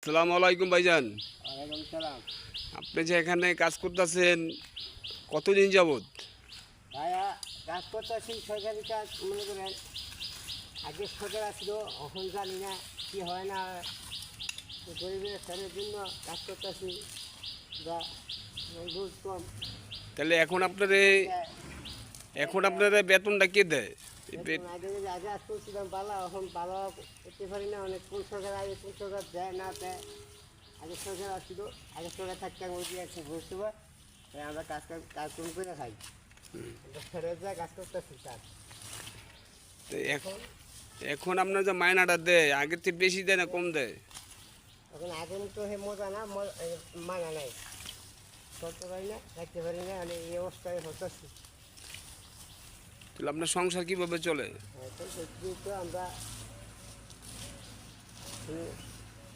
আসসালামু আলাইকুম ভাইজান। ওয়ালাইকুম সালাম। আপনি যে এখানে কাজ করতেছেন কতদিন যাবত? ভাইয়া কাজ করতেছি সরকারি কাজ মনে করেন আগে সরকার আসলো এখন জানি না কি হয় না তো গরিবের ছেলের জন্য কাজ করতেছি বা রোজ কম তাহলে এখন আপনার বেতনটা কে দেয়? বেতন আগে যদি আগে আজ করছিলাম ভালো এখন ভালো করতে পারি না অনেক কোন সরকার আগে কোন সরকার দেয় না দেয় আগে সরকার আসছিল আগে সরকার থাকতে আমি ওই একশো ঘুরতে পারি আমরা কাজ করে খাই ফেরত যায় কাজ করতেছি কাজ তো এখন আপনার যে মায়নাটা দেয় আগের থেকে বেশি দেয় না কম দেয়? এখন আগের মতো হে মজা না মানা নাই করতে পারি না রাখতে পারি না মানে এই অবস্থায় হতেছি তাহলে আপনার সংসার কিভাবে চলে? এখন তো আমরা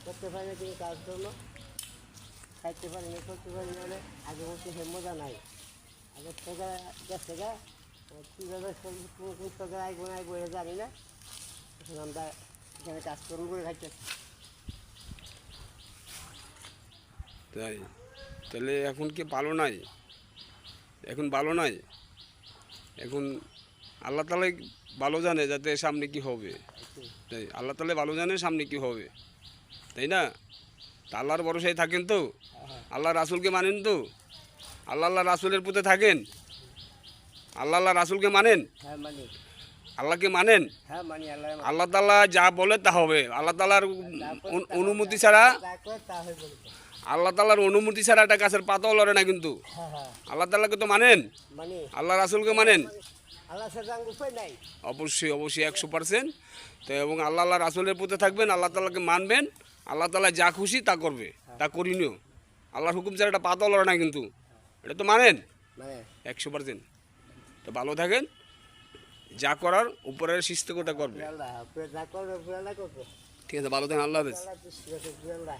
করতে পারি না কিন্তু কাজ জন্য খাইতে পারি না করতে পারি না মানে আগের মতো হে মজা নাই আগের থেকে গেছে গা কীভাবে কোন সরকার আইবো না আইবো জানি না এখন আমরা এখানে কাজকর্ম করে খাইতেছি তাই তাহলে এখন কি ভালো নাই? এখন ভালো নাই। এখন আল্লাহ তালাই ভালো জানে যাতে সামনে কি হবে। তাই আল্লাহ তালাই ভালো জানে সামনে কি হবে, তাই না? তা আল্লাহর ভরসায় থাকেন তো? আল্লাহ রাসুলকে মানেন তো? আল্লাহ রাসুলের প্রতি থাকেন? আল্লাহ রাসুলকে মানেন? হ্যাঁ মানি আল্লাহকে মানেন? হ্যাঁ মানি আল্লাহ আল্লাহ তাআলা যা বলে তা হবে। আল্লাহ তাআলার অনুমতি ছাড়া যা করে তা হয়ে বলবো আল্লাহ তাআলার অনুমতি ছাড়া একটা গাছের পাতাও লড়ে না কিন্তু। হ্যাঁ হ্যাঁ আল্লাহ তাআলাকে তো মানেন? মানি আল্লাহ রাসুলকে মানেন? আল্লাহ সাথে উপায় নাই অবশ্যই 100%। তো এবং আল্লাহ রাসুলের প্রতি থাকবেন, আল্লাহ তাআলাকে মানবেন। আল্লাহ তাআলা যা খুশি তা করবে, তা করিনিও। আল্লাহর হুকুম ছাড়া একটা পাতাও লড়ে না কিন্তু। এটা তো মানেন মানে 100%। তো ভালো থাকেন, যা করার উপরের সৃষ্টিকর্তা করবে। আল্লাহ যা করবে আল্লাহ করবে ঠিক আছে, ভালো থাকেন, আল্লাহ হাফেজ। আল্লাহ